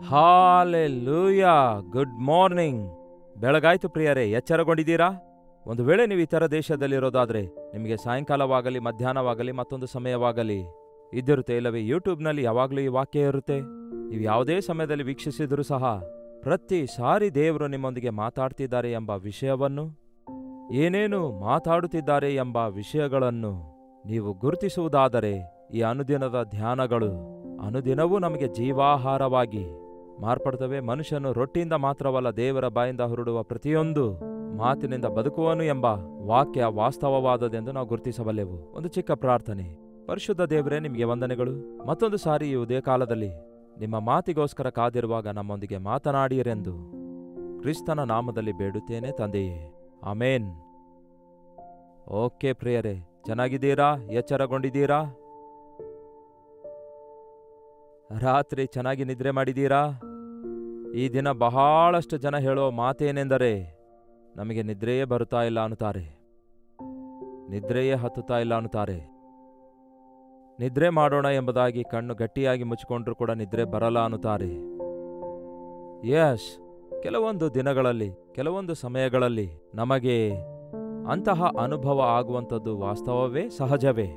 Hallelujah. Good morning. ಬೆಳಗಾಯ್ತು ಪ್ರಿಯರೇ, ಎಚ್ಚರಗೊಂಡಿದ್ದೀರಾ? ಒಂದು ವೇಳೆ ನೀವು ಇತರ ದೇಶದಲ್ಲಿರೋದಾದ್ರೆ ನಿಮಗೆ ಸಾಯಂಕಾಲವಾಗಲಿ, ಮಧ್ಯಾಹ್ನವಾಗಲಿ, ಮತ್ತೊಂದು ಸಮಯವಾಗಲಿ ಇದ್ದಿರುತ್ತೆ, ಇಲ್ಲವೇ ಯೂಟ್ಯೂಬ್ನಲ್ಲಿ ಯಾವಾಗಲೂ ಈ ವಾಕ್ಯ ಇರುತ್ತೆ. ನೀವು ಯಾವುದೇ ಸಮಯದಲ್ಲಿ ವೀಕ್ಷಿಸಿದರೂ ಸಹ ಪ್ರತಿ ಸಾರಿ ದೇವರು ನಿಮ್ಮೊಂದಿಗೆ ಮಾತಾಡ್ತಿದ್ದಾರೆ ಎಂಬ ವಿಷಯವನ್ನು, ಏನೇನು ಮಾತಾಡುತ್ತಿದ್ದಾರೆ ಎಂಬ ವಿಷಯಗಳನ್ನು ನೀವು ಗುರುತಿಸುವುದಾದರೆ ಈ ಅನುದಿನದ ಧ್ಯಾನಗಳು ಅನುದಿನವೂ ನಮಗೆ ಜೀವಾಹಾರವಾಗಿ ಮಾರ್ಪಡ್ತವೆ. ಮನುಷ್ಯನು ರೊಟ್ಟಿಯಿಂದ ಮಾತ್ರವಲ್ಲ, ದೇವರ ಬಾಯಿಂದ ಹೊರಡುವ ಪ್ರತಿಯೊಂದು ಮಾತಿನಿಂದ ಬದುಕುವನು ಎಂಬ ವಾಕ್ಯ ವಾಸ್ತವವಾದದೆಂದು ನಾವು ಗುರುತಿಸಬಲ್ಲೆವು. ಒಂದು ಚಿಕ್ಕ ಪ್ರಾರ್ಥನೆ. ಪರಿಶುದ್ಧ ದೇವರೇ, ನಿಮಗೆ ವಂದನೆಗಳು. ಮತ್ತೊಂದು ಸಾರಿ ಈ ಉದಯ ಕಾಲದಲ್ಲಿ ನಿಮ್ಮ ಮಾತಿಗೋಸ್ಕರ ಕಾದಿರುವಾಗ ನಮ್ಮೊಂದಿಗೆ ಮಾತನಾಡಿಯರೆಂದು ಕ್ರಿಸ್ತನ ನಾಮದಲ್ಲಿ ಬೇಡುತ್ತೇನೆ ತಂದೆಯೇ, ಆಮೇನ್. ಓಕೆ ಪ್ರಿಯರೇ, ಚೆನ್ನಾಗಿದ್ದೀರಾ? ಎಚ್ಚರಗೊಂಡಿದ್ದೀರಾ? ರಾತ್ರಿ ಚೆನ್ನಾಗಿ ನಿದ್ರೆ ಮಾಡಿದ್ದೀರಾ? ಈ ದಿನ ಬಹಳಷ್ಟು ಜನ ಹೇಳೋ ಮಾತೇನೆಂದರೆ, ನಮಗೆ ನಿದ್ರೆಯೇ ಬರುತ್ತಾ ಇಲ್ಲ ಅನ್ನುತ್ತಾರೆ, ನಿದ್ರೆಯೇ ಹತ್ತುತ್ತಾ ಇಲ್ಲ ಅನ್ನುತ್ತಾರೆ. ನಿದ್ರೆ ಮಾಡೋಣ ಎಂಬುದಾಗಿ ಕಣ್ಣು ಗಟ್ಟಿಯಾಗಿ ಮುಚ್ಚಿಕೊಂಡ್ರೂ ಕೂಡ ನಿದ್ರೆ ಬರಲ್ಲ ಅನ್ನುತ್ತಾರೆ. ಯಶ್, ಕೆಲವೊಂದು ದಿನಗಳಲ್ಲಿ, ಕೆಲವೊಂದು ಸಮಯಗಳಲ್ಲಿ ನಮಗೆ ಅಂತಹ ಅನುಭವ ಆಗುವಂಥದ್ದು ವಾಸ್ತವವೇ, ಸಹಜವೇ.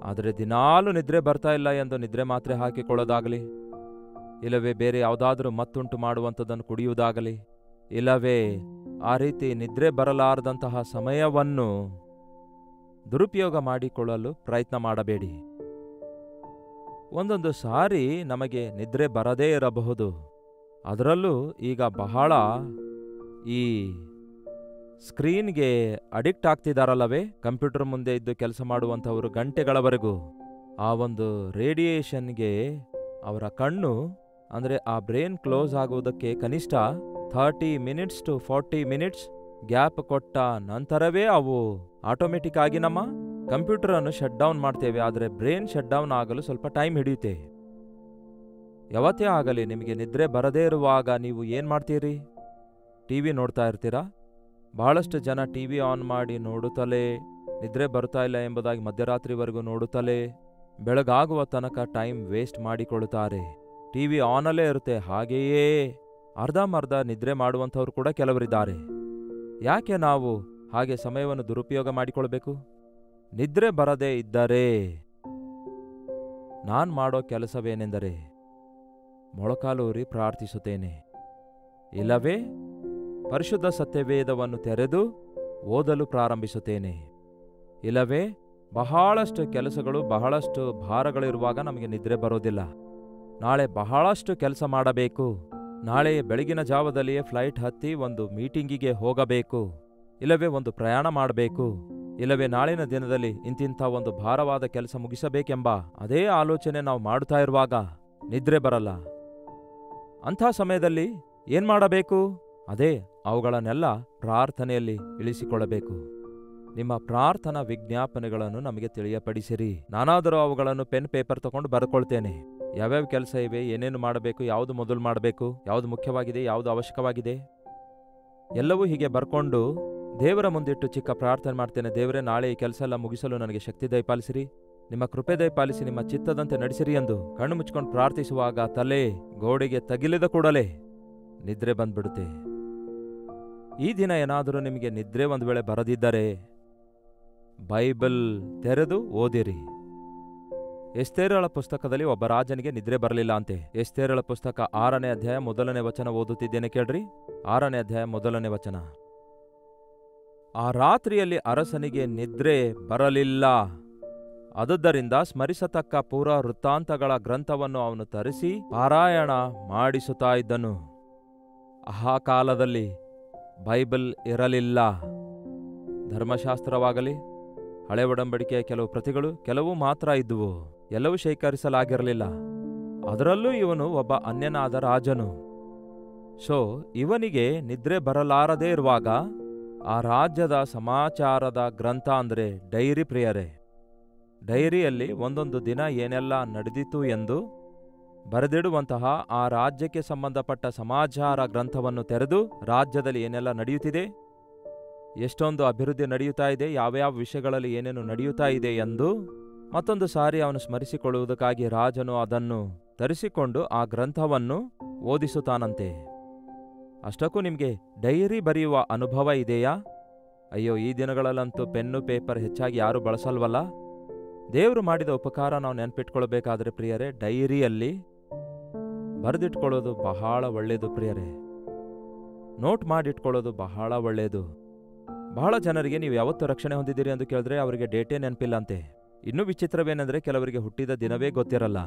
ಆದರೆ ದಿನಾಲೂ ನಿದ್ರೆ ಬರ್ತಾ ಇಲ್ಲ ಎಂದು ನಿದ್ರೆ ಮಾತ್ರೆ ಹಾಕಿಕೊಳ್ಳೋದಾಗಲಿ, ಇಲ್ಲವೇ ಬೇರೆ ಯಾವುದಾದ್ರೂ ಮತ್ತುಂಟು ಮಾಡುವಂಥದ್ದನ್ನು ಕುಡಿಯುವುದಾಗಲಿ, ಇಲ್ಲವೇ ಆ ರೀತಿ ನಿದ್ರೆ ಬರಲಾರದಂತಹ ಸಮಯವನ್ನು ದುರುಪಯೋಗ ಮಾಡಿಕೊಳ್ಳಲು ಪ್ರಯತ್ನ ಮಾಡಬೇಡಿ. ಒಂದೊಂದು ಸಾರಿ ನಮಗೆ ನಿದ್ರೆ ಬರದೇ ಇರಬಹುದು. ಅದರಲ್ಲೂ ಈಗ ಬಹಳ ಈ ಸ್ಕ್ರೀನ್ಗೆ ಅಡಿಕ್ಟ್ ಆಗ್ತಿದಾರಲ್ಲವೇ, ಕಂಪ್ಯೂಟರ್ ಮುಂದೆ ಇದ್ದು ಕೆಲಸ ಮಾಡುವಂಥವರು ಗಂಟೆಗಳವರೆಗೂ ಆ ಒಂದು ರೇಡಿಯೇಷನ್ಗೆ ಅವರ ಕಣ್ಣು, ಅಂದರೆ ಆ ಬ್ರೈನ್ ಕ್ಲೋಸ್ ಆಗುವುದಕ್ಕೆ ಕನಿಷ್ಠ 30 ಮಿನಿಟ್ಸ್ ಟು 40 ಮಿನಿಟ್ಸ್ ಗ್ಯಾಪ್ ಕೊಟ್ಟ ನಂತರವೇ ಅವು ಆಟೋಮೆಟಿಕ್ ಆಗಿ ನಮ್ಮ ಕಂಪ್ಯೂಟರನ್ನು ಶಟ್ ಡೌನ್ ಮಾಡ್ತೇವೆ. ಆದರೆ ಬ್ರೈನ್ ಶಟ್ ಡೌನ್ ಆಗಲು ಸ್ವಲ್ಪ ಟೈಮ್ ಹಿಡಿಯುತ್ತೆ. ಯಾವತ್ತೇ ಆಗಲಿ ನಿಮಗೆ ನಿದ್ರೆ ಬರದೇ ಇರುವಾಗ ನೀವು ಏನು ಮಾಡ್ತೀರಿ? ಟಿವಿ ನೋಡ್ತಾ ಇರ್ತೀರಾ? ಬಹಳಷ್ಟು ಜನ ಟಿವಿ ಆನ್ ಮಾಡಿ ನೋಡುತ್ತಲೇ ನಿದ್ರೆ ಬರ್ತಾ ಇಲ್ಲ ಎಂಬುದಾಗಿ ಮಧ್ಯರಾತ್ರಿವರೆಗೂ ನೋಡುತ್ತಲೇ ಬೆಳಗಾಗುವ ತನಕ ಟೈಮ್ ವೇಸ್ಟ್ ಮಾಡಿಕೊಳ್ಳುತ್ತಾರೆ. ಟಿವಿ ಆನಲ್ಲೇ ಇರುತ್ತೆ, ಹಾಗೆಯೇ ಅರ್ಧಂಬರ್ಧ ನಿದ್ರೆ ಮಾಡುವಂಥವ್ರು ಕೂಡ ಕೆಲವರಿದ್ದಾರೆ. ಯಾಕೆ ನಾವು ಹಾಗೆ ಸಮಯವನ್ನು ದುರುಪಯೋಗ ಮಾಡಿಕೊಳ್ಬೇಕು? ನಿದ್ರೆ ಬರದೇ ಇದ್ದರೆ ನಾನು ಮಾಡೋ ಕೆಲಸವೇನೆಂದರೆ ಮೊಳಕಾಲೂರಿ ಪ್ರಾರ್ಥಿಸುತ್ತೇನೆ, ಇಲ್ಲವೇ ಪರಿಶುದ್ಧ ಸತ್ಯವೇದವನ್ನು ತೆರೆದು ಓದಲು ಪ್ರಾರಂಭಿಸುತ್ತೇನೆ, ಇಲ್ಲವೇ ಬಹಳಷ್ಟು ಕೆಲಸಗಳು, ಬಹಳಷ್ಟು ಭಾರಗಳಿರುವಾಗ ನಮಗೆ ನಿದ್ರೆ ಬರೋದಿಲ್ಲ. ನಾಳೆ ಬಹಳಷ್ಟು ಕೆಲಸ ಮಾಡಬೇಕು, ನಾಳೆ ಬೆಳಗಿನ ಜಾವದಲ್ಲಿಯೇ ಫ್ಲೈಟ್ ಹತ್ತಿ ಒಂದು ಮೀಟಿಂಗಿಗೆ ಹೋಗಬೇಕು, ಇಲ್ಲವೇ ಒಂದು ಪ್ರಯಾಣ ಮಾಡಬೇಕು, ಇಲ್ಲವೇ ನಾಳಿನ ದಿನದಲ್ಲಿ ಇಂತಿಂಥ ಒಂದು ಭಾರವಾದ ಕೆಲಸ ಮುಗಿಸಬೇಕೆಂಬ ಅದೇ ಆಲೋಚನೆ ನಾವು ಮಾಡುತ್ತಾ ಇರುವಾಗ ನಿದ್ರೆ ಬರಲ್ಲ. ಅಂಥ ಸಮಯದಲ್ಲಿ ಏನ್ ಮಾಡಬೇಕು? ಅದೇ ಅವುಗಳನ್ನೆಲ್ಲ ಪ್ರಾರ್ಥನೆಯಲ್ಲಿ ಇಳಿಸಿಕೊಳ್ಳಬೇಕು. ನಿಮ್ಮ ಪ್ರಾರ್ಥನಾ ವಿಜ್ಞಾಪನೆಗಳನ್ನು ನಮಗೆ ತಿಳಿಯಪಡಿಸಿರಿ. ನಾನಾದರೂ ಅವುಗಳನ್ನು ಪೆನ್ ಪೇಪರ್ ತಗೊಂಡು ಬರ್ಕೊಳ್ತೇನೆ. ಯಾವ್ಯಾವ ಕೆಲಸ ಇವೆ, ಏನೇನು ಮಾಡಬೇಕು, ಯಾವುದು ಮೊದಲು ಮಾಡಬೇಕು, ಯಾವುದು ಮುಖ್ಯವಾಗಿದೆ, ಯಾವುದು ಅವಶ್ಯಕವಾಗಿದೆ, ಎಲ್ಲವೂ ಹೀಗೆ ಬರ್ಕೊಂಡು ದೇವರ ಮುಂದಿಟ್ಟು ಚಿಕ್ಕ ಪ್ರಾರ್ಥನೆ ಮಾಡ್ತೇನೆ. ದೇವರೇ, ನಾಳೆ ಈ ಕೆಲಸ ಎಲ್ಲ ಮುಗಿಸಲು ನನಗೆ ಶಕ್ತಿ ದಯಪಾಲಿಸಿರಿ, ನಿಮ್ಮ ಕೃಪೆ ದಯಪಾಲಿಸಿ, ನಿಮ್ಮ ಚಿತ್ತದಂತೆ ನಡೆಸಿರಿ ಎಂದು ಕಣ್ಣು ಮುಚ್ಕೊಂಡು ಪ್ರಾರ್ಥಿಸುವಾಗ ತಲೆ ಗೋಡೆಗೆ ತಗಿಲಿದ ಕೂಡಲೇ ನಿದ್ರೆ ಬಂದ್ಬಿಡುತ್ತೆ. ಈ ದಿನ ಏನಾದರೂ ನಿಮಗೆ ನಿದ್ರೆ ಒಂದು ವೇಳೆ ಬರದಿದ್ದರೆ ಬೈಬಲ್ ತೆರೆದು ಓದಿರಿ. ಎಸ್ತೇರಳ ಪುಸ್ತಕದಲ್ಲಿ ಒಬ್ಬ ರಾಜನಿಗೆ ನಿದ್ರೆ ಬರಲಿಲ್ಲ ಅಂತೆ. ಎಸ್ತೇರಳ ಪುಸ್ತಕ 6ನೇ ಅಧ್ಯಾಯ 1ನೇ ವಚನ ಓದುತ್ತಿದ್ದೇನೆ, ಕೇಳ್ರಿ. 6ನೇ ಅಧ್ಯಾಯ 1ನೇ ವಚನ. ಆ ರಾತ್ರಿಯಲ್ಲಿ ಅರಸನಿಗೆ ನಿದ್ರೆ ಬರಲಿಲ್ಲ. ಆದುದರಿಂದ ಸ್ಮರಿಸತಕ್ಕ ಪೂರ್ವ ವೃತ್ತಾಂತಗಳ ಗ್ರಂಥವನ್ನು ಅವನು ತರಿಸಿ ಪಾರಾಯಣ ಮಾಡಿಸುತ್ತಾ ಇದ್ದನು. ಆ ಕಾಲದಲ್ಲಿ ಬೈಬಲ್ ಇರಲಿಲ್ಲ. ಧರ್ಮಶಾಸ್ತ್ರವಾಗಲಿ, ಹಳೆ ಒಡಂಬಡಿಕೆಯ ಕೆಲವು ಪ್ರತಿಗಳು ಕೆಲವು ಮಾತ್ರ ಇದ್ದುವು, ಎಲ್ಲವೂ ಶೇಖರಿಸಲಾಗಿರಲಿಲ್ಲ. ಅದರಲ್ಲೂ ಇವನು ಒಬ್ಬ ಅನ್ಯನಾದ ರಾಜನು. ಸೊ ಇವನಿಗೆ ನಿದ್ರೆ ಬರಲಾರದೇ ಇರುವಾಗ ಆ ರಾಜ್ಯದ ಸಮಾಚಾರದ ಗ್ರಂಥ ಅಂದರೆ ಡೈರಿ, ಪ್ರಿಯರೇ, ಡೈರಿಯಲ್ಲಿ ಒಂದೊಂದು ದಿನ ಏನೆಲ್ಲ ನಡೆದಿತು ಎಂದು ಬರೆದಿಡುವಂತಹ ಆ ರಾಜ್ಯಕ್ಕೆ ಸಂಬಂಧಪಟ್ಟ ಸಮಾಚಾರ ಗ್ರಂಥವನ್ನು ತೆರೆದು ರಾಜ್ಯದಲ್ಲಿ ಏನೆಲ್ಲ ನಡೆಯುತ್ತಿದೆ, ಎಷ್ಟೊಂದು ಅಭಿವೃದ್ಧಿ ನಡೆಯುತ್ತಾ ಇದೆ, ಯಾವ್ಯಾವ ವಿಷಯಗಳಲ್ಲಿ ಏನೇನು ನಡೆಯುತ್ತಾ ಇದೆ ಎಂದು ಮತ್ತೊಂದು ಸಾರಿ ಅವನು ಸ್ಮರಿಸಿಕೊಳ್ಳುವುದಕ್ಕಾಗಿ ರಾಜನು ಅದನ್ನು ತರಿಸಿಕೊಂಡು ಆ ಗ್ರಂಥವನ್ನು ಓದಿಸುತ್ತಾನಂತೆ. ಅಷ್ಟಕ್ಕೂ ನಿಮಗೆ ಡೈರಿ ಬರೆಯುವ ಅನುಭವ ಇದೆಯಾ? ಅಯ್ಯೋ, ಈ ದಿನಗಳಲ್ಲಂತೂ ಪೆನ್ನು ಪೇಪರ್ ಹೆಚ್ಚಾಗಿ ಯಾರೂ ಬಳಸಲ್ವಲ್ಲ. ದೇವರು ಮಾಡಿದ ಉಪಕಾರ ನಾವು ನೆನಪಿಟ್ಕೊಳ್ಬೇಕಾದ್ರೆ ಪ್ರಿಯರೇ, ಡೈರಿಯಲ್ಲಿ ಬರೆದಿಟ್ಕೊಳ್ಳೋದು ಬಹಳ ಒಳ್ಳೆಯದು ಪ್ರಿಯರೇ. ನೋಟ್ ಮಾಡಿಟ್ಕೊಳ್ಳೋದು ಬಹಳ ಒಳ್ಳೆಯದು. ಬಹಳ ಜನರಿಗೆ ನೀವು ಯಾವತ್ತು ರಕ್ಷಣೆ ಹೊಂದಿದ್ದೀರಿ ಎಂದು ಕೇಳಿದ್ರೆ ಅವರಿಗೆ ಡೇಟೇ ನೆನಪಿಲ್ಲಂತೆ. ಇನ್ನೂ ವಿಚಿತ್ರವೇನೆಂದರೆ ಕೆಲವರಿಗೆ ಹುಟ್ಟಿದ ದಿನವೇ ಗೊತ್ತಿರಲ್ಲ.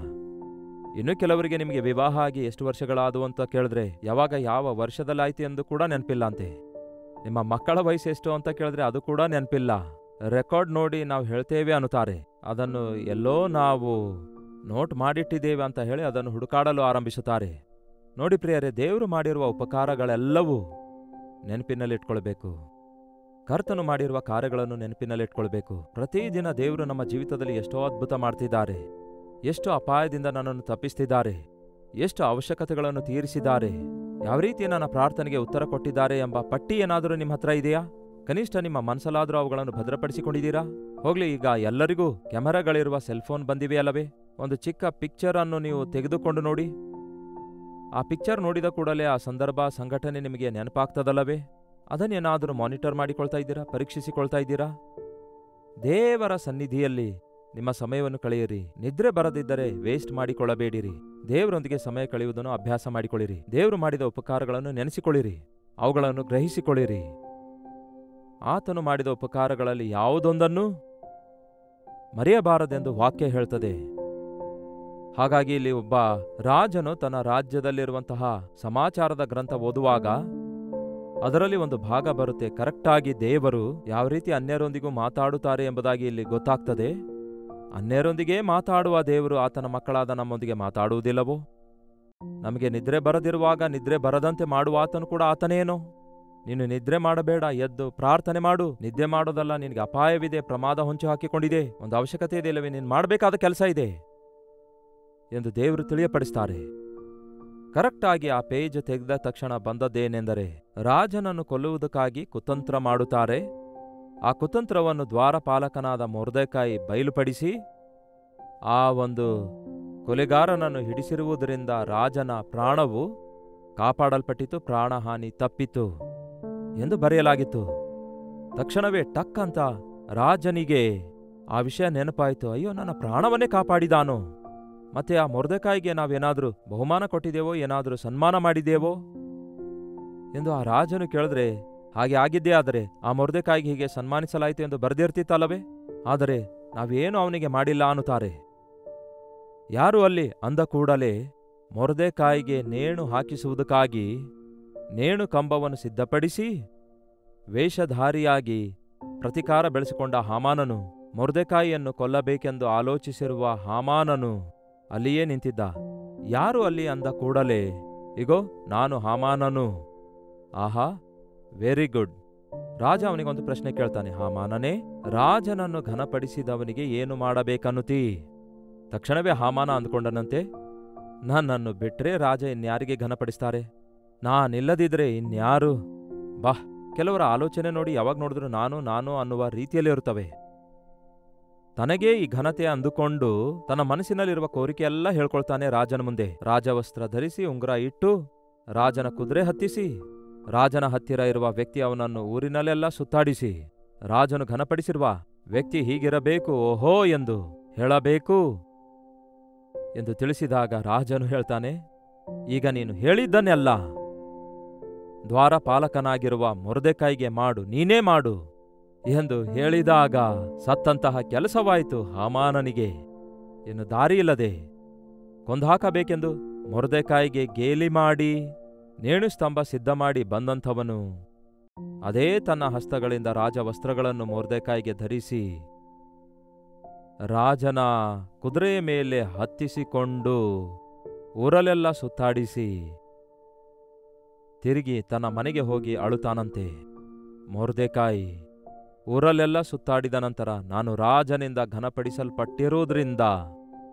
ಇನ್ನು ಕೆಲವರಿಗೆ ನಿಮಗೆ ವಿವಾಹ ಆಗಿ ಎಷ್ಟು ವರ್ಷಗಳಾದವು ಅಂತ ಕೇಳಿದ್ರೆ ಯಾವಾಗ ಯಾವ ವರ್ಷದಲ್ಲಾಯ್ತು ಎಂದು ಕೂಡ ನೆನಪಿಲ್ಲ ಅಂತೆ. ನಿಮ್ಮ ಮಕ್ಕಳ ವಯಸ್ಸು ಎಷ್ಟು ಅಂತ ಕೇಳಿದ್ರೆ ಅದು ಕೂಡ ನೆನಪಿಲ್ಲ. ರೆಕಾರ್ಡ್ ನೋಡಿ ನಾವು ಹೇಳ್ತೇವೆ ಅನ್ನುತ್ತಾರೆ. ಅದನ್ನು ಎಲ್ಲೋ ನಾವು ನೋಟ್ ಮಾಡಿಟ್ಟಿದ್ದೇವೆ ಅಂತ ಹೇಳಿ ಅದನ್ನು ಹುಡುಕಾಡಲು ಆರಂಭಿಸುತ್ತಾರೆ. ನೋಡಿ ಪ್ರಿಯರೇ, ದೇವರು ಮಾಡಿರುವ ಉಪಕಾರಗಳೆಲ್ಲವೂ ನೆನಪಿನಲ್ಲಿಟ್ಕೊಳ್ಬೇಕು. ಕರ್ತನು ಮಾಡಿರುವ ಕಾರ್ಯಗಳನ್ನು ನೆನಪಿನಲ್ಲಿಟ್ಕೊಳ್ಬೇಕು. ಪ್ರತಿದಿನ ದೇವರು ನಮ್ಮ ಜೀವಿತದಲ್ಲಿ ಎಷ್ಟೋ ಅದ್ಭುತ ಮಾಡ್ತಿದ್ದಾರೆ. ಎಷ್ಟು ಅಪಾಯದಿಂದ ನನ್ನನ್ನು ತಪ್ಪಿಸ್ತಿದ್ದಾರೆ, ಎಷ್ಟು ಅವಶ್ಯಕತೆಗಳನ್ನು ತೀರಿಸಿದ್ದಾರೆ, ಯಾವ ರೀತಿ ನನ್ನ ಪ್ರಾರ್ಥನೆಗೆ ಉತ್ತರ ಕೊಟ್ಟಿದ್ದಾರೆ ಎಂಬ ಪಟ್ಟಿ ಏನಾದರೂ ನಿಮ್ಮ ಹತ್ರ ಇದೆಯಾ? ಕನಿಷ್ಠ ನಿಮ್ಮ ಮನಸ್ಸಲ್ಲಾದರೂ ಅವುಗಳನ್ನು ಭದ್ರಪಡಿಸಿಕೊಂಡಿದ್ದೀರಾ? ಹೋಗ್ಲಿ, ಈಗ ಎಲ್ಲರಿಗೂ ಕ್ಯಾಮೆರಾಗಳಿರುವ ಸೆಲ್ಫೋನ್ ಬಂದಿವೆಯಲ್ಲವೇ? ಒಂದು ಚಿಕ್ಕ ಪಿಕ್ಚರ್ ಅನ್ನು ನೀವು ತೆಗೆದುಕೊಂಡು ನೋಡಿ. ಆ ಪಿಕ್ಚರ್ ನೋಡಿದ ಕೂಡಲೇ ಆ ಸಂದರ್ಭ, ಸಂಘಟನೆ ನಿಮಗೆ ನೆನಪಾಗ್ತದಲ್ಲವೇ? ಅದನ್ನೇನಾದರೂ ಮಾನಿಟರ್ ಮಾಡಿಕೊಳ್ತಾ ಇದ್ದೀರಾ? ಪರೀಕ್ಷಿಸಿಕೊಳ್ತಾ ಇದ್ದೀರಾ? ದೇವರ ಸನ್ನಿಧಿಯಲ್ಲಿ ನಿಮ್ಮ ಸಮಯವನ್ನು ಕಳೆಯಿರಿ. ನಿದ್ರೆ ಬರದಿದ್ದರೆ ವೇಸ್ಟ್ ಮಾಡಿಕೊಳ್ಳಬೇಡಿರಿ. ದೇವರೊಂದಿಗೆ ಸಮಯ ಕಳೆಯುವುದನ್ನು ಅಭ್ಯಾಸ ಮಾಡಿಕೊಳ್ಳಿರಿ. ದೇವರು ಮಾಡಿದ ಉಪಕಾರಗಳನ್ನು ನೆನೆಸಿಕೊಳ್ಳಿರಿ, ಅವುಗಳನ್ನು ಗ್ರಹಿಸಿಕೊಳ್ಳಿರಿ. ಆತನು ಮಾಡಿದ ಉಪಕಾರಗಳಲ್ಲಿ ಯಾವುದೊಂದನ್ನು ಮರೆಯಬಾರದೆಂದು ವಾಕ್ಯ ಹೇಳ್ತದೆ. ಹಾಗಾಗಿ ಇಲ್ಲಿ ಒಬ್ಬ ರಾಜನು ತನ್ನ ರಾಜ್ಯದಲ್ಲಿರುವಂತಹ ಸಮಾಚಾರದ ಗ್ರಂಥ ಓದುವಾಗ ಅದರಲ್ಲಿ ಒಂದು ಭಾಗ ಬರುತ್ತೆ. ಕರೆಕ್ಟಾಗಿ ದೇವರು ಯಾವ ರೀತಿ ಅನ್ಯರೊಂದಿಗೂ ಮಾತಾಡುತ್ತಾರೆ ಎಂಬುದಾಗಿ ಇಲ್ಲಿ ಗೊತ್ತಾಗ್ತದೆ. ಅನ್ಯರೊಂದಿಗೆ ಮಾತಾಡುವ ದೇವರು ಆತನ ಮಕ್ಕಳಾದ ನಮ್ಮೊಂದಿಗೆ ಮಾತಾಡುವುದಿಲ್ಲವೋ? ನಮಗೆ ನಿದ್ರೆ ಬರದಿರುವಾಗ ನಿದ್ರೆ ಬರದಂತೆ ಮಾಡುವ ಆತನು ಕೂಡ ಆತನೇನೋ? ನೀನು ನಿದ್ರೆ ಮಾಡಬೇಡ, ಎದ್ದು ಪ್ರಾರ್ಥನೆ ಮಾಡು. ನಿದ್ದೆ ಮಾಡೋದಲ್ಲ, ನಿನಗೆ ಅಪಾಯವಿದೆ, ಪ್ರಮಾದ ಹೊಂಚು ಹಾಕಿಕೊಂಡಿದೆ, ಒಂದು ಅವಶ್ಯಕತೆ ಇದೆ, ಇಲ್ಲವೇ ನೀನು ಮಾಡಬೇಕಾದ ಕೆಲಸ ಇದೆ ಎಂದು ದೇವರು ತಿಳಿಯಪಡಿಸ್ತಾರೆ. ಕರೆಕ್ಟಾಗಿ ಆ ಪೇಜ್ ತೆಗೆದ ತಕ್ಷಣ ಬಂದದ್ದೇನೆಂದರೆ, ರಾಜನನ್ನು ಕೊಲ್ಲುವುದಕ್ಕಾಗಿ ಕುತಂತ್ರ ಮಾಡುತ್ತಾರೆ. ಆ ಕುತಂತ್ರವನ್ನು ದ್ವಾರಪಾಲಕನಾದ ಮೊರ್ದೆಕಾಯಿ ಬಯಲುಪಡಿಸಿ ಆ ಒಂದು ಕೊಲೆಗಾರನನ್ನು ಹಿಡಿಸಿರುವುದರಿಂದ ರಾಜನ ಪ್ರಾಣವು ಕಾಪಾಡಲ್ಪಟ್ಟಿತು, ಪ್ರಾಣಹಾನಿ ತಪ್ಪಿತು ಎಂದು ಬರೆಯಲಾಗಿತ್ತು. ತಕ್ಷಣವೇ ಟಕ್ ಅಂತ ರಾಜನಿಗೆ ಆ ವಿಷಯ ನೆನಪಾಯಿತು. ಅಯ್ಯೋ, ನನ್ನ ಪ್ರಾಣವನ್ನೇ ಕಾಪಾಡಿದಾನು. ಮತ್ತೆ ಆ ಮೊರ್ದೆಕಾಯಿಗೆ ನಾವೇನಾದರೂ ಬಹುಮಾನ ಕೊಟ್ಟಿದ್ದೇವೋ, ಏನಾದರೂ ಸನ್ಮಾನ ಮಾಡಿದ್ದೇವೋ ಎಂದು ಆ ರಾಜನು ಕೇಳಿದ್ರೆ, ಹಾಗೆ ಆಗಿದ್ದೇ ಆದರೆ ಆ ಮೊರ್ದೆಕಾಯಿಗೆ ಹೀಗೆ ಸನ್ಮಾನಿಸಲಾಯಿತು ಎಂದು ಬರೆದಿರ್ತಿತ್ತಲ್ಲವೇ? ಆದರೆ ನಾವೇನು ಅವನಿಗೆ ಮಾಡಿಲ್ಲ ಅನ್ನುತ್ತಾರೆ. ಯಾರು ಅಲ್ಲಿ ಅಂದ ಕೂಡಲೇ ಮೊರ್ದೆಕಾಯಿಗೆ ನೇಣು ಹಾಕಿಸುವುದಕ್ಕಾಗಿ ನೇಣು ಕಂಬವನ್ನು ಸಿದ್ಧಪಡಿಸಿ ವೇಷಧಾರಿಯಾಗಿ ಪ್ರತಿಕಾರ ಬೆಳೆಸಿಕೊಂಡ ಹಾಮಾನನು, ಮೊರ್ದೆಕಾಯಿಯನ್ನು ಕೊಲ್ಲಬೇಕೆಂದು ಆಲೋಚಿಸಿರುವ ಹಾಮಾನನು ಅಲ್ಲಿಯೇ ನಿಂತಿದ್ದ. ಯಾರು ಅಲ್ಲಿ ಅಂದ ಕೂಡಲೇ, ಇಗೋ ನಾನು ಹಾಮಾನನು. ಆಹಾ, ವೆರಿ ಗುಡ್. ರಾಜ ಅವನಿಗೊಂದು ಪ್ರಶ್ನೆ ಕೇಳ್ತಾನೆ, ಹಾಮಾನನೇ, ರಾಜನನ್ನು ಘನಪಡಿಸಿದವನಿಗೆ ಏನು ಮಾಡಬೇಕನ್ನುತ್ತೀ? ತಕ್ಷಣವೇ ಹಾಮಾನ ಅಂದ್ಕೊಂಡನಂತೆ, ನನ್ನನ್ನು ಬಿಟ್ರೆ ರಾಜ ಇನ್ಯಾರಿಗೆ ಘನಪಡಿಸ್ತಾರೆ? ನಾನಿಲ್ಲದಿದ್ರೆ ಇನ್ಯಾರು? ಬಾ, ಕೆಲವರ ಆಲೋಚನೆ ನೋಡಿ ಯಾವಾಗ ನೋಡಿದ್ರು ನಾನು ನಾನು ಅನ್ನುವ ರೀತಿಯಲ್ಲಿ ಇರುತ್ತವೆ. ತನಗೇ ಈ ಘನತೆ ಅಂದುಕೊಂಡು ತನ್ನ ಮನಸ್ಸಿನಲ್ಲಿರುವ ಕೋರಿಕೆಯೆಲ್ಲ ಹೇಳ್ಕೊಳ್ತಾನೆ ರಾಜನ ಮುಂದೆ. ರಾಜವಸ್ತ್ರ ಧರಿಸಿ ಉಂಗುರ ಇಟ್ಟು ರಾಜನ ಕುದುರೆ ಹತ್ತಿಸಿ ರಾಜನ ಹತ್ತಿರ ಇರುವ ವ್ಯಕ್ತಿ ಅವನನ್ನು ಊರಿನಲ್ಲೆಲ್ಲ ಸುತ್ತಾಡಿಸಿ ರಾಜನು ಘನಪಡಿಸಿರುವ ವ್ಯಕ್ತಿ ಹೀಗಿರಬೇಕು, ಓಹೋ ಎಂದು ಹೇಳಬೇಕು ಎಂದು ತಿಳಿಸಿದಾಗ ರಾಜನು ಹೇಳ್ತಾನೆ, ಈಗ ನೀನು ಹೇಳಿದ್ದನ್ನೆಲ್ಲ ದ್ವಾರಪಾಲಕನಾಗಿರುವ ಮೊರ್ದೆಕಾಯಿಗೆ ಮಾಡು, ನೀನೇ ಮಾಡು ಎಂದು ಹೇಳಿದಾಗ ಸತ್ತಂತಹ ಕೆಲಸವಾಯಿತು ಹಾಮಾನನಿಗೆ. ಇನ್ನು ದಾರಿಯಿಲ್ಲದೆ ಕೊಂದಾಕಬೇಕೆಂದು ಮೊರ್ದೆಕಾಯಿಗೆ ಗೇಲಿ ಮಾಡಿ ನೇಣು ಸ್ತಂಭ ಸಿದ್ಧ ಮಾಡಿ ಬಂದಂಥವನು ಅದೇ ತನ್ನ ಹಸ್ತಗಳಿಂದ ರಾಜವಸ್ತ್ರಗಳನ್ನು ಮೊರ್ದೆಕಾಯಿಗೆ ಧರಿಸಿ ರಾಜನ ಕುದುರೆಯ ಮೇಲೆ ಹತ್ತಿಸಿಕೊಂಡು ಊರಲ್ಲೆಲ್ಲ ಸುತ್ತಾಡಿಸಿ ತಿರುಗಿ ತನ್ನ ಮನೆಗೆ ಹೋಗಿ ಅಳುತ್ತಾನಂತೆ. ಮೊರ್ದೆಕಾಯಿ ಊರಲ್ಲೆಲ್ಲ ಸುತ್ತಾಡಿದ ನಂತರ, ನಾನು ರಾಜನಿಂದ ಘನಪಡಿಸಲ್ಪಟ್ಟಿರುವುದರಿಂದ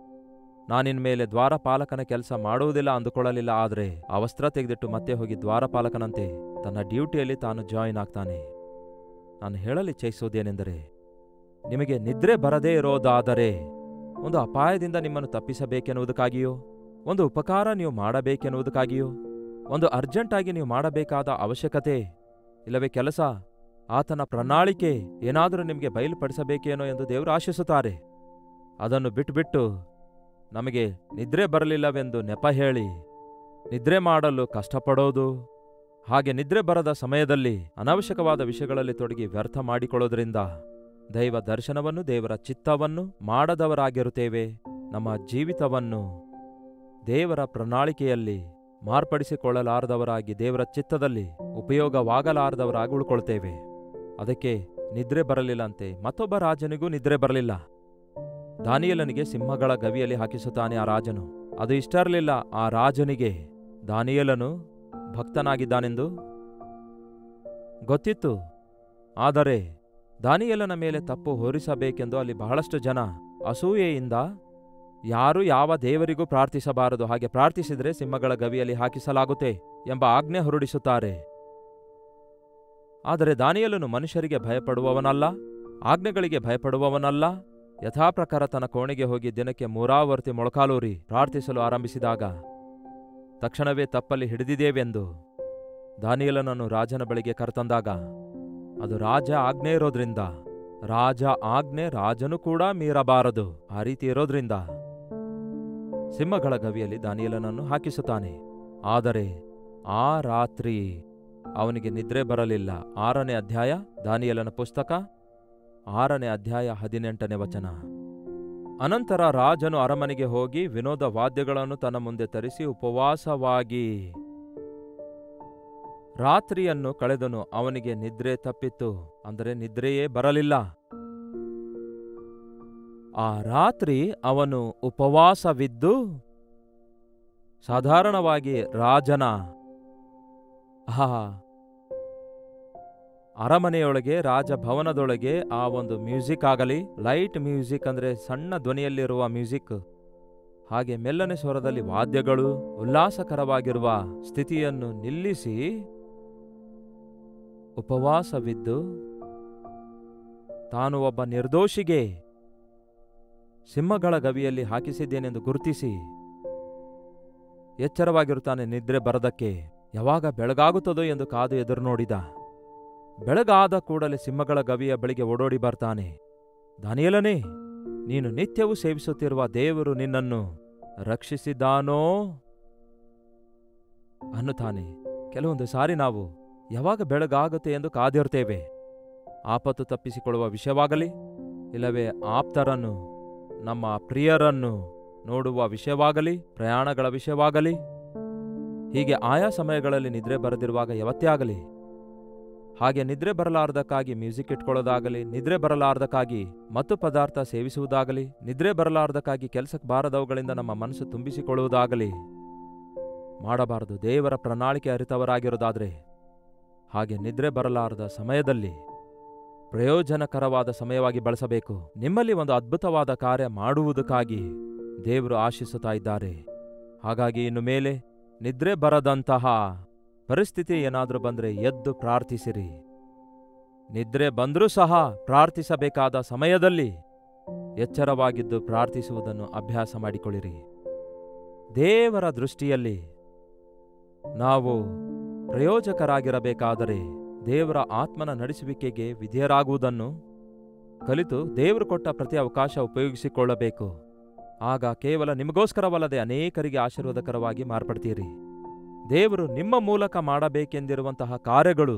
ನಾನಿನ್ಮೇಲೆ ದ್ವಾರಪಾಲಕನ ಕೆಲಸ ಮಾಡುವುದಿಲ್ಲ ಅಂದುಕೊಳ್ಳಲಿಲ್ಲ. ಆದರೆ ಆ ವಸ್ತ್ರ ತೆಗೆದಿಟ್ಟು ಮತ್ತೆ ಹೋಗಿ ದ್ವಾರಪಾಲಕನಂತೆ ತನ್ನ ಡ್ಯೂಟಿಯಲ್ಲಿ ತಾನು ಜಾಯಿನ್ ಆಗ್ತಾನೆ. ನಾನು ಹೇಳಲಿಚ್ಛಿಸುವುದೇನೆಂದರೆ, ನಿಮಗೆ ನಿದ್ರೆ ಬರದೇ ಇರೋದಾದರೆ ಒಂದು ಅಪಾಯದಿಂದ ನಿಮ್ಮನ್ನು ತಪ್ಪಿಸಬೇಕೆನ್ನುವುದಕ್ಕಾಗಿಯೋ ಒಂದು ಉಪಕಾರ ನೀವು ಮಾಡಬೇಕೆನ್ನುವುದಕ್ಕಾಗಿಯೋ, ಒಂದು ಅರ್ಜೆಂಟಾಗಿ ನೀವು ಮಾಡಬೇಕಾದ ಅವಶ್ಯಕತೆ ಇಲ್ಲವೇ ಕೆಲಸ, ಆತನ ಪ್ರಣಾಳಿಕೆ ಏನಾದರೂ ನಿಮಗೆ ಬಯಲುಪಡಿಸಬೇಕೇನೋ ಎಂದು ದೇವರು ಆಶಿಸುತ್ತಾರೆ. ಅದನ್ನು ಬಿಟ್ಟುಬಿಟ್ಟು ನಮಗೆ ನಿದ್ರೆ ಬರಲಿಲ್ಲವೆಂದು ನೆಪ ಹೇಳಿ ನಿದ್ರೆ ಮಾಡಲು ಕಷ್ಟಪಡೋದು, ಹಾಗೆ ನಿದ್ರೆ ಬರದ ಸಮಯದಲ್ಲಿ ಅನಾವಶ್ಯಕವಾದ ವಿಷಯಗಳಲ್ಲಿ ತೊಡಗಿ ವ್ಯರ್ಥ ಮಾಡಿಕೊಳ್ಳೋದ್ರಿಂದ ದೈವ ದರ್ಶನವನ್ನು, ದೇವರ ಚಿತ್ತವನ್ನು ಮಾಡದವರಾಗಿರುತ್ತೇವೆ. ನಮ್ಮ ಜೀವಿತವನ್ನು ದೇವರ ಪ್ರಣಾಳಿಕೆಯಲ್ಲಿ ಮಾರ್ಪಡಿಸಿಕೊಳ್ಳಲಾರದವರಾಗಿ, ದೇವರ ಚಿತ್ತದಲ್ಲಿ ಉಪಯೋಗವಾಗಲಾರದವರಾಗಿ ಉಳ್ಕೊಳ್ತೇವೆ. ಅದಕ್ಕೆ ನಿದ್ರೆ ಬರಲಿಲ್ಲಂತೆ. ಮತ್ತೊಬ್ಬ ರಾಜನಿಗೂ ನಿದ್ರೆ ಬರಲಿಲ್ಲ. ದಾನಿಯೇಲನಿಗೆ ಸಿಂಹಗಳ ಗವಿಯಲ್ಲಿ ಹಾಕಿಸುತ್ತಾನೆ ಆ ರಾಜನು. ಅದು ಇಷ್ಟ ಇರಲಿಲ್ಲ ಆ ರಾಜನಿಗೆ. ದಾನಿಯೇಲನು ಭಕ್ತನಾಗಿದ್ದಾನೆಂದು ಗೊತ್ತಿತ್ತು. ಆದರೆ ದಾನಿಯೇಲನ ಮೇಲೆ ತಪ್ಪು ಹೊರಿಸಬೇಕೆಂದು ಅಲ್ಲಿ ಬಹಳಷ್ಟು ಜನ ಅಸೂಯೆಯಿಂದ ಯಾರೂ ಯಾವ ದೇವರಿಗೂ ಪ್ರಾರ್ಥಿಸಬಾರದು, ಹಾಗೆ ಪ್ರಾರ್ಥಿಸಿದರೆ ಸಿಂಹಗಳ ಗವಿಯಲ್ಲಿ ಹಾಕಿಸಲಾಗುತ್ತೆ ಎಂಬ ಆಜ್ಞೆ ಹೊರಡಿಸುತ್ತಾರೆ. ಆದರೆ ದಾನಿಯೇಲನು ಮನುಷ್ಯರಿಗೆ ಭಯಪಡುವವನಲ್ಲ, ಆಜ್ಞೆಗಳಿಗೆ ಭಯಪಡುವವನಲ್ಲ. ಯಥಾಪ್ರಕಾರ ತನ್ನ ಕೋಣೆಗೆ ಹೋಗಿ ದಿನಕ್ಕೆ 3 ವರ್ತಿ ಮೊಳಕಾಲೂರಿ ಪ್ರಾರ್ಥಿಸಲು ಆರಂಭಿಸಿದಾಗ ತಕ್ಷಣವೇ ತಪ್ಪಲ್ಲಿ ಹಿಡಿದಿದ್ದೇವೆಂದು ದಾನಿಯೇಲನನ್ನು ರಾಜನ ಬಳಿಗೆ ಕರೆತಂದಾಗ, ಅದು ರಾಜ ಆಜ್ಞೆ ಇರೋದ್ರಿಂದ, ರಾಜ ಆಜ್ಞೆ ರಾಜನು ಕೂಡ ಮೀರಬಾರದು, ಆ ರೀತಿ ಇರೋದ್ರಿಂದ ಸಿಂಹಗಳ ಗವಿಯಲ್ಲಿ ದಾನಿಯೇಲನನ್ನು ಹಾಕಿಸುತ್ತಾನೆ. ಆದರೆ ಆ ರಾತ್ರಿ ಅವನಿಗೆ ನಿದ್ರೆ ಬರಲಿಲ್ಲ. 6ನೇ ಅಧ್ಯಾಯ ದಾನಿಯೇಲನ ಪುಸ್ತಕ, 6ನೇ ಅಧ್ಯಾಯ 18ನೇ ವಚನ. ಅನಂತರ ರಾಜನು ಅರಮನೆಗೆ ಹೋಗಿ ವಿನೋದ ವಾದ್ಯಗಳನ್ನು ತನ್ನ ಮುಂದೆ ತರಿಸಿ ಉಪವಾಸವಾಗಿ ರಾತ್ರಿಯನ್ನು ಕಳೆದನು. ಅವನಿಗೆ ನಿದ್ರೆ ತಪ್ಪಿತ್ತು, ಅಂದರೆ ನಿದ್ರೆಯೇ ಬರಲಿಲ್ಲ. ಆ ರಾತ್ರಿ ಅವನು ಉಪವಾಸವಿದ್ದು, ಸಾಧಾರಣವಾಗಿ ರಾಜನ ಅರಮನೆಯೊಳಗೆ, ರಾಜಭವನದೊಳಗೆ ಆ ಒಂದು ಮ್ಯೂಸಿಕ್ ಆಗಲಿ, ಲೈಟ್ ಮ್ಯೂಸಿಕ್ ಅಂದರೆ ಸಣ್ಣ ಧ್ವನಿಯಲ್ಲಿರುವ ಮ್ಯೂಸಿಕ್, ಹಾಗೆ ಮೆಲ್ಲನೆ ಸ್ವರದಲ್ಲಿ ವಾದ್ಯಗಳು, ಉಲ್ಲಾಸಕರವಾಗಿರುವ ಸ್ಥಿತಿಯನ್ನು ನಿಲ್ಲಿಸಿ ಉಪವಾಸವಿದ್ದು ತಾನು ಒಬ್ಬ ನಿರ್ದೋಷಿಗೆ ಸಿಂಹಗಳ ಗವಿಯಲ್ಲಿ ಹಾಕಿಸಿದ್ದೇನೆಂದು ಗುರುತಿಸಿ ಎಚ್ಚರವಾಗಿರುತ್ತಾನೆ. ನಿದ್ರೆ ಬರದಕ್ಕೆ ಯಾವಾಗ ಬೆಳಗಾಗುತ್ತದೋ ಎಂದು ಕಾದು ಎದುರು ನೋಡಿದ. ಬೆಳಗಾದ ಕೂಡಲೇ ಸಿಂಹಗಳ ಗವಿಯ ಬಳಿಗೆ ಓಡೋಡಿ ಬರ್ತಾನೆ. ದಾನಿಯೇಲನೇ, ನೀನು ನಿತ್ಯವೂ ಸೇವಿಸುತ್ತಿರುವ ದೇವರು ನಿನ್ನನ್ನು ರಕ್ಷಿಸಿದ್ದಾನೋ ಅನ್ನುತ್ತಾನೆ. ಕೆಲವೊಂದು ಸಾರಿ ನಾವು ಯಾವಾಗ ಬೆಳಗಾಗುತ್ತೆ ಎಂದು ಕಾದಿರ್ತೇವೆ. ಆಪತ್ತು ತಪ್ಪಿಸಿಕೊಳ್ಳುವ ವಿಷಯವಾಗಲಿ, ಇಲ್ಲವೇ ಆಪ್ತರನ್ನು, ನಮ್ಮ ಪ್ರಿಯರನ್ನು ನೋಡುವ ವಿಷಯವಾಗಲಿ, ಪ್ರಯಾಣಗಳ ವಿಷಯವಾಗಲಿ, ಹೀಗೆ ಆಯಾ ಸಮಯಗಳಲ್ಲಿ ನಿದ್ರೆ ಬರದಿರುವಾಗ ಯಾವತ್ತೇ ಆಗಲಿ, ಹಾಗೆ ನಿದ್ರೆ ಬರಲಾರ್ದಕ್ಕಾಗಿ ಮ್ಯೂಸಿಕ್ ಇಟ್ಕೊಳ್ಳೋದಾಗಲಿ, ನಿದ್ರೆ ಬರಲಾರ್ದಕ್ಕಾಗಿ ಮತ್ತು ಪದಾರ್ಥ ಸೇವಿಸುವುದಾಗಲಿ, ನಿದ್ರೆ ಬರಲಾರ್ದಕ್ಕಾಗಿ ಕೆಲಸಕ್ಕೆ ಬಾರದವುಗಳಿಂದ ನಮ್ಮ ಮನಸ್ಸು ತುಂಬಿಸಿಕೊಳ್ಳುವುದಾಗಲಿ ಮಾಡಬಾರದು. ದೇವರ ಪ್ರಣಾಳಿಕೆ ಅರಿತವರಾಗಿರೋದಾದರೆ ಹಾಗೆ ನಿದ್ರೆ ಬರಲಾರದ ಸಮಯದಲ್ಲಿ ಪ್ರಯೋಜನಕರವಾದ ಸಮಯವಾಗಿ ಬಳಸಬೇಕು. ನಿಮ್ಮಲ್ಲಿ ಒಂದು ಅದ್ಭುತವಾದ ಕಾರ್ಯ ಮಾಡುವುದಕ್ಕಾಗಿ ದೇವರು ಆಶಿಸುತ್ತಾ ಇದ್ದಾರೆ. ಹಾಗಾಗಿ ಇನ್ನು ಮೇಲೆ ನಿದ್ರೆ ಬರದಂತಹ ಪರಿಸ್ಥಿತಿ ಏನಾದರೂ ಬಂದರೆ ಎದ್ದು ಪ್ರಾರ್ಥಿಸಿರಿ. ನಿದ್ರೆ ಬಂದರೂ ಸಹ ಪ್ರಾರ್ಥಿಸಬೇಕಾದ ಸಮಯದಲ್ಲಿ ಎಚ್ಚರವಾಗಿದ್ದು ಪ್ರಾರ್ಥಿಸುವುದನ್ನು ಅಭ್ಯಾಸ ಮಾಡಿಕೊಳ್ಳಿರಿ. ದೇವರ ದೃಷ್ಟಿಯಲ್ಲಿ ನಾವು ಪ್ರಯೋಜಕರಾಗಿರಬೇಕಾದರೆ ದೇವರ ಆತ್ಮನ ನಡೆಸುವಿಕೆಗೆ ವಿಧೇಯರಾಗುವುದನ್ನು ಕಲಿತು ದೇವರು ಕೊಟ್ಟ ಪ್ರತಿ ಅವಕಾಶ ಉಪಯೋಗಿಸಿಕೊಳ್ಳಬೇಕು. ಆಗ ಕೇವಲ ನಿಮಗೋಸ್ಕರವಲ್ಲದೆ ಅನೇಕರಿಗೆ ಆಶೀರ್ವಾದಕರವಾಗಿ ಮಾರ್ಪಡ್ತೀರಿ. ದೇವರು ನಿಮ್ಮ ಮೂಲಕ ಮಾಡಬೇಕೆಂದಿರುವಂತಹ ಕಾರ್ಯಗಳು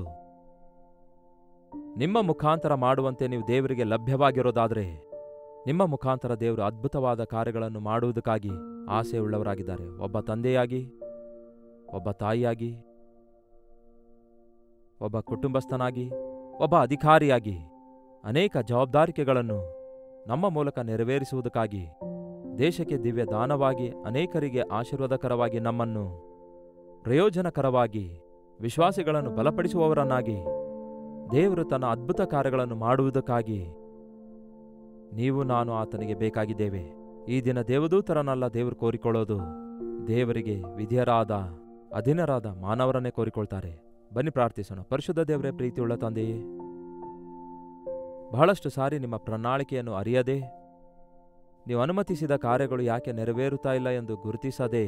ನಿಮ್ಮ ಮುಖಾಂತರ ಮಾಡುವಂತೆ ನೀವು ದೇವರಿಗೆ ಲಭ್ಯವಾಗಿರೋದಾದರೆ ನಿಮ್ಮ ಮುಖಾಂತರ ದೇವರು ಅದ್ಭುತವಾದ ಕಾರ್ಯಗಳನ್ನು ಮಾಡುವುದಕ್ಕಾಗಿ ಆಸೆಯುಳ್ಳವರಾಗಿದ್ದಾರೆ. ಒಬ್ಬ ತಂದೆಯಾಗಿ, ಒಬ್ಬ ತಾಯಿಯಾಗಿ, ಒಬ್ಬ ಕುಟುಂಬಸ್ಥನಾಗಿ, ಒಬ್ಬ ಅಧಿಕಾರಿಯಾಗಿ ಅನೇಕ ಜವಾಬ್ದಾರಿಕೆಗಳನ್ನು ನಮ್ಮ ಮೂಲಕ ನೆರವೇರಿಸುವುದಕ್ಕಾಗಿ, ದೇಶಕ್ಕೆ ದಿವ್ಯ ದಾನವಾಗಿ, ಅನೇಕರಿಗೆ ಆಶೀರ್ವಾದಕರವಾಗಿ, ನಮ್ಮನ್ನು ಪ್ರಯೋಜನಕರವಾಗಿ, ವಿಶ್ವಾಸಿಗಳನ್ನು ಬಲಪಡಿಸುವವರನ್ನಾಗಿ ದೇವರು ತನ್ನ ಅದ್ಭುತ ಕಾರ್ಯಗಳನ್ನು ಮಾಡುವುದಕ್ಕಾಗಿ ನೀವು ನಾನು ಆತನಿಗೆ ಬೇಕಾಗಿದ್ದೇವೆ. ಈ ದಿನ ದೇವದೂತರನ್ನೆಲ್ಲ ದೇವರು ಕೋರಿಕೊಳ್ಳೋದು ದೇವರಿಗೆ ವಿಧೇಯರಾದ ಅಧೀನರಾದ ಮಾನವರನ್ನೇ ಕೋರಿಕೊಳ್ತಾರೆ. ಬನ್ನಿ ಪ್ರಾರ್ಥಿಸೋಣ. ಪರಿಶುದ್ಧ ದೇವರೇ, ಪ್ರೀತಿಯುಳ್ಳ ತಂದೆಯೇ, ಬಹಳಷ್ಟು ಸಾರಿ ನಿಮ್ಮ ಪ್ರಣಾಳಿಕೆಯನ್ನು ಅರಿಯದೆ ನೀವು ಅನುಮತಿಸಿದ ಕಾರ್ಯಗಳು ಯಾಕೆ ನೆರವೇರುತ್ತಾ ಇಲ್ಲ ಎಂದು ಗುರುತಿಸದೆ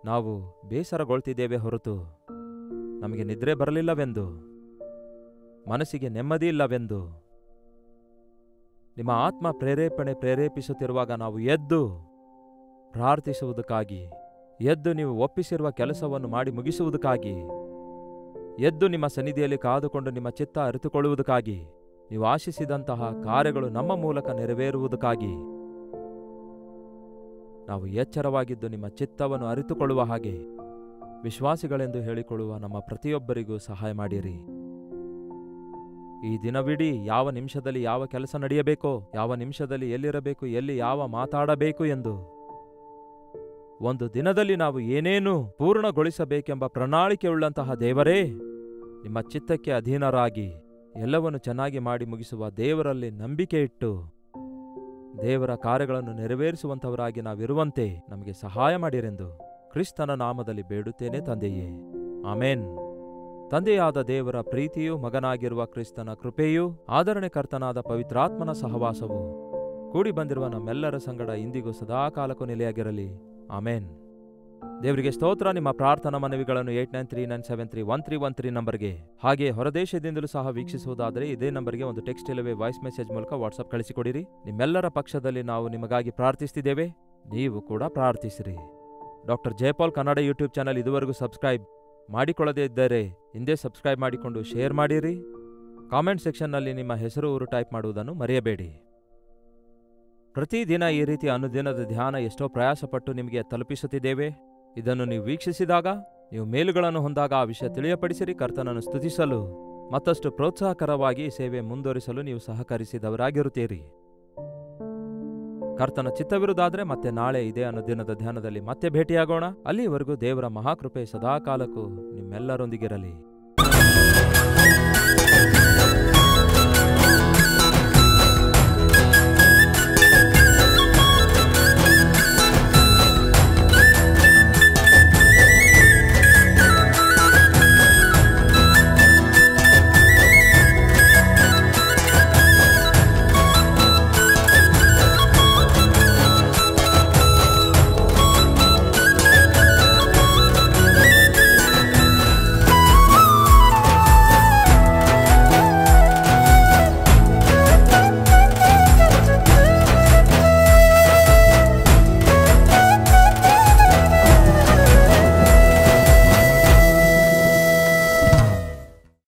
ನಾವು ಬೇಸರಗೊಳ್ತಿದ್ದೇವೆ ಹೊರತು ನಮಗೆ ನಿದ್ರೆ ಬರಲಿಲ್ಲವೆಂದು, ಮನಸ್ಸಿಗೆ ನೆಮ್ಮದಿ ಇಲ್ಲವೆಂದು ನಿಮ್ಮ ಆತ್ಮ ಪ್ರೇರೇಪಿಸುತ್ತಿರುವಾಗ ನಾವು ಎದ್ದು ಪ್ರಾರ್ಥಿಸುವುದಕ್ಕಾಗಿ, ಎದ್ದು ನೀವು ಒಪ್ಪಿಸಿರುವ ಕೆಲಸವನ್ನು ಮಾಡಿ ಮುಗಿಸುವುದಕ್ಕಾಗಿ, ಎದ್ದು ನಿಮ್ಮ ಸನ್ನಿಧಿಯಲ್ಲಿ ಕಾದುಕೊಂಡು ನಿಮ್ಮ ಚಿತ್ತ ಅರಿತುಕೊಳ್ಳುವುದಕ್ಕಾಗಿ, ನೀವು ಆಶಿಸಿದಂತಹ ಕಾರ್ಯಗಳು ನಮ್ಮ ಮೂಲಕ ನೆರವೇರುವುದಕ್ಕಾಗಿ ನಾವು ಎಚ್ಚರವಾಗಿದ್ದು ನಿಮ್ಮ ಚಿತ್ತವನ್ನು ಅರಿತುಕೊಳ್ಳುವ ಹಾಗೆ ವಿಶ್ವಾಸಿಗಳೆಂದು ಹೇಳಿಕೊಳ್ಳುವ ನಮ್ಮ ಪ್ರತಿಯೊಬ್ಬರಿಗೂ ಸಹಾಯ ಮಾಡಿರಿ. ಈ ದಿನವಿಡೀ ಯಾವ ನಿಮಿಷದಲ್ಲಿ ಯಾವ ಕೆಲಸ ನಡೆಯಬೇಕೋ, ಯಾವ ನಿಮಿಷದಲ್ಲಿ ಎಲ್ಲಿರಬೇಕು, ಎಲ್ಲಿ ಯಾವ ಮಾತಾಡಬೇಕು ಎಂದು, ಒಂದು ದಿನದಲ್ಲಿ ನಾವು ಏನೇನು ಪೂರ್ಣಗೊಳಿಸಬೇಕೆಂಬ ಪ್ರಣಾಳಿಕೆಯುಳ್ಳಂತಹ ದೇವರೇ, ನಿಮ್ಮ ಚಿತ್ತಕ್ಕೆ ಅಧೀನರಾಗಿ ಎಲ್ಲವನ್ನು ಚೆನ್ನಾಗಿ ಮಾಡಿ ಮುಗಿಸುವ ದೇವರಲ್ಲಿ ನಂಬಿಕೆ ಇಟ್ಟು ದೇವರ ಕಾರ್ಯಗಳನ್ನು ನೆರವೇರಿಸುವಂಥವರಾಗಿ ನಾವಿರುವಂತೆ ನಮಗೆ ಸಹಾಯ ಮಾಡಿರೆಂದು ಕ್ರಿಸ್ತನ ನಾಮದಲ್ಲಿ ಬೇಡುತ್ತೇನೆ ತಂದೆಯೇ, ಆಮೇನ್. ತಂದೆಯಾದ ದೇವರ ಪ್ರೀತಿಯೂ ಮಗನಾಗಿರುವ ಕ್ರಿಸ್ತನ ಕೃಪೆಯೂ ಆದರಣೆಕರ್ತನಾದ ಪವಿತ್ರಾತ್ಮನ ಸಹವಾಸವು ಕೂಡಿ ಬಂದಿರುವ ನಮ್ಮೆಲ್ಲರ ಸಂಗಡ ಇಂದಿಗೂ ಸದಾಕಾಲಕ್ಕೂ ನೆಲೆಯಾಗಿರಲಿ, ಆಮೇನ್. ದೇವರಿಗೆ ಸ್ತೋತ್ರ. ನಿಮ್ಮ ಪ್ರಾರ್ಥನಾ ಮನವಿಗಳನ್ನು 8939731313 ನಂಬರ್ಗೆ, ಹಾಗೆ ಹೊರದೇಶದಿಂದಲೂ ಸಹ ವೀಕ್ಷಿಸುವುದಾದರೆ ಇದೇ ನಂಬರ್ಗೆ ಒಂದು ಟೆಕ್ಸ್ಟ್ ಇಲ್ಲವೇ ವಾಯ್ಸ್ ಮೆಸೇಜ್ ಮೂಲಕ ವಾಟ್ಸಪ್ ಕಳಿಸಿಕೊಡಿರಿ. ನಿಮ್ಮೆಲ್ಲರ ಪಕ್ಷದಲ್ಲಿ ನಾವು ನಿಮಗಾಗಿ ಪ್ರಾರ್ಥಿಸ್ತಿದ್ದೇವೆ, ನೀವು ಕೂಡ ಪ್ರಾರ್ಥಿಸಿರಿ. Doctor Jayapal Kannada YouTube channel ಇದುವರೆಗೂ ಸಬ್ಸ್ಕ್ರೈಬ್ ಮಾಡಿಕೊಳ್ಳದೇ ಇದ್ದರೆ ಹಿಂದೆ ಸಬ್ಸ್ಕ್ರೈಬ್ ಮಾಡಿಕೊಂಡು ಶೇರ್ ಮಾಡಿರಿ. ಕಾಮೆಂಟ್ ಸೆಕ್ಷನ್ನಲ್ಲಿ ನಿಮ್ಮ ಹೆಸರು ಊರು ಟೈಪ್ ಮಾಡುವುದನ್ನು ಮರೆಯಬೇಡಿ. ಪ್ರತಿದಿನ ಈ ರೀತಿಯ ಅನುದಿನದ ಧ್ಯಾನ ಎಷ್ಟೋ ಪ್ರಯಾಸಪಟ್ಟು ನಿಮಗೆ ತಲುಪಿಸುತ್ತಿದ್ದೇವೆ. ಇದನ್ನು ನೀವು ವೀಕ್ಷಿಸಿದಾಗ, ನೀವು ಮೇಲುಗಳನ್ನು ಹೊಂದಾಗ ಆ ವಿಷಯ ತಿಳಿಯಪಡಿಸಿರಿ. ಕರ್ತನನ್ನು ಸ್ತುತಿಸಲು ಮತ್ತಷ್ಟು ಪ್ರೋತ್ಸಾಹಕರವಾಗಿ ಸೇವೆ ಮುಂದುವರಿಸಲು ನೀವು ಸಹಕರಿಸಿದವರಾಗಿರುತ್ತೀರಿ. ಕರ್ತನ ಚಿತ್ತವಿರುವುದಾದರೆ ಮತ್ತೆ ನಾಳೆ ಇದೇ ಅನುದಿನದ ಧ್ಯಾನದಲ್ಲಿ ಮತ್ತೆ ಭೇಟಿಯಾಗೋಣ. ಅಲ್ಲಿವರೆಗೂ ದೇವರ ಮಹಾಕೃಪೆ ಸದಾಕಾಲಕ್ಕೂ ನಿಮ್ಮೆಲ್ಲರೊಂದಿಗಿರಲಿ.